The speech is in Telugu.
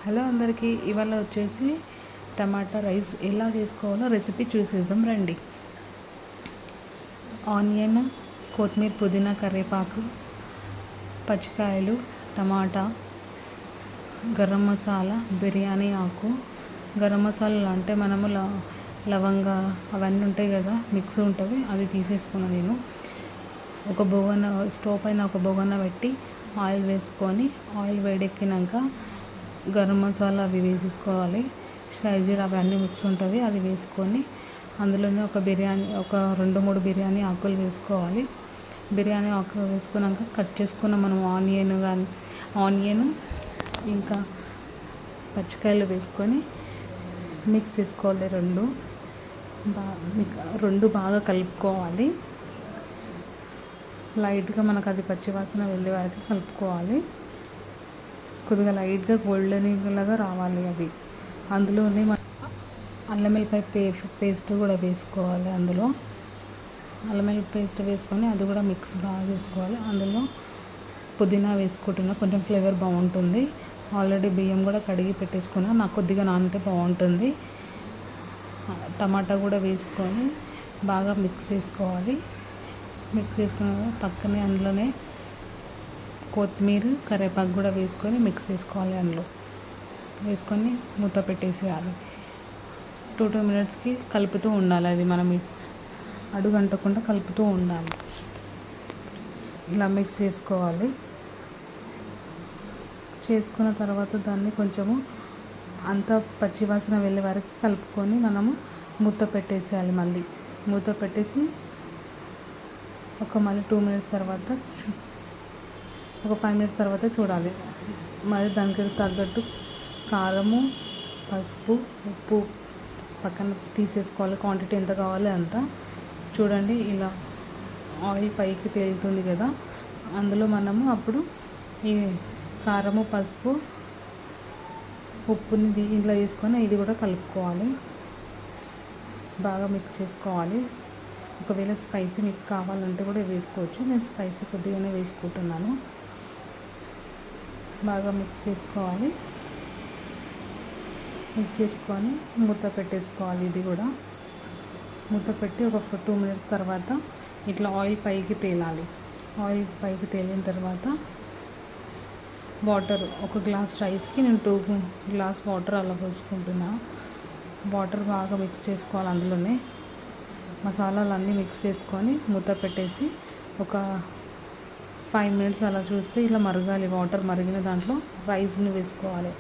హలో అందరికీ, ఇవాళ వచ్చేసి టమాటా రైస్ ఎలా చేసుకోవాలో రెసిపీ చూసేద్దాం రండి. ఆనియన్, కొత్తిమీర, పుదీనా, కరివేపాకు, పచ్చికాయలు, టమాటా, గరం మసాలా, బిర్యానీ ఆకు. గరం మసాలాలు అంటే మనము లవంగా అవన్నీ ఉంటాయి కదా, మిక్స్ ఉంటుంది, అది తీసేసుకున్నాను నేను. ఒక బొగన స్టవ్ పైన ఒక బొగన పెట్టి ఆయిల్ వేసుకొని, ఆయిల్ వేడెక్కినాక గరం మసాలా అవి వేసేసుకోవాలి. షైజీరా అవన్నీ మిక్స్ ఉంటుంది, అది వేసుకొని అందులోనే ఒక 2-3 బిర్యానీ ఆకులు వేసుకోవాలి. బిర్యానీ ఆకులు వేసుకున్నాక కట్ చేసుకున్న మనం ఆనియన్ ఇంకా పచ్చికాయలు వేసుకొని మిక్స్ చేసుకోవాలి. రెండు బాగా కలుపుకోవాలి. లైట్గా మనకు అది పచ్చివాసన వెళ్ళే వరకు కలుపుకోవాలి. కొద్దిగా లైట్గా గోల్డెన్ లాగా రావాలి అవి. అందులోనే అల్లం వెల్లిపాయ పేస్ట్ కూడా వేసుకోవాలి. అందులో అల్లం వెల్లిపాయ పేస్ట్ వేసుకొని అది కూడా మిక్స్ బాగా చేసుకోవాలి. అందులో పుదీనా వేసుకుంటున్నా, కొంచెం ఫ్లేవర్ బాగుంటుంది. ఆల్రెడీ బియ్యం కూడా కడిగి పెట్టేసుకున్నా, నాకు కొద్దిగా నానితే బాగుంటుంది. టమాటా కూడా వేసుకొని బాగా మిక్స్ చేసుకోవాలి. మిక్స్ చేసుకున్న పక్కనే అందులోనే కొత్తిమీర, కరివేపాకు కూడా వేసుకొని మిక్స్ చేసుకోవాలి. అందులో వేసుకొని మూత పెట్టేసేయాలి. 2 మినిట్స్కి కలుపుతూ ఉండాలి. అది మనం అడుగంటకుండా కలుపుతూ ఉండాలి. ఇలా మిక్స్ చేసుకోవాలి. చేసుకున్న తర్వాత దాన్ని కొంచెము అంతా పచ్చివాసన వెళ్ళే వరకు కలుపుకొని మనము మూత పెట్టేసేయాలి. మళ్ళీ మూత పెట్టేసి మళ్ళీ 2 మినిట్స్ తర్వాత ఒక 5 మినిట్స్ తర్వాత చూడాలి. మరి దానికి తగ్గట్టు కారము, పసుపు, ఉప్పు పక్కన తీసేసుకోవాలి. క్వాంటిటీ ఎంత కావాలి అంత. చూడండి, ఇలా ఆయిల్ పైకి తేలుతుంది కదా, అందులో మనము అప్పుడు ఈ కారము, పసుపు, ఉప్పుని ఇంట్లో వేసుకొని ఇది కూడా కలుపుకోవాలి. బాగా మిక్స్ చేసుకోవాలి. ఒకవేళ స్పైసీ మీకు కావాలంటే కూడా వేసుకోవచ్చు. నేను స్పైసీ కొద్దిగానే వేసుకుంటున్నాను. బాగా మిక్స్ చేసుకోవాలి. మిక్స్ చేసుకొని మూత పెట్టేసుకోవాలి. ఇది కూడా మూత పెట్టి ఒక 2 మినిట్స్ తర్వాత ఇట్లా ఆయిల్ పైకి తేలాలి. ఆయిల్ పైకి తేలిన తర్వాత వాటర్, ఒక గ్లాస్ రైస్కి నేను 2 గ్లాస్ వాటర్ అలా పోసుకుంటున్నా. వాటర్ బాగా మిక్స్ చేసుకోవాలి. అందులోనే మసాలాలన్నీ మిక్స్ చేసుకొని మూత పెట్టేసి ఒక 5 మినిట్స్ అలా చూస్తే ఇలా మరగాలి. వాటర్ మరిగిన దాంట్లో రైస్ని వేసుకోవాలి.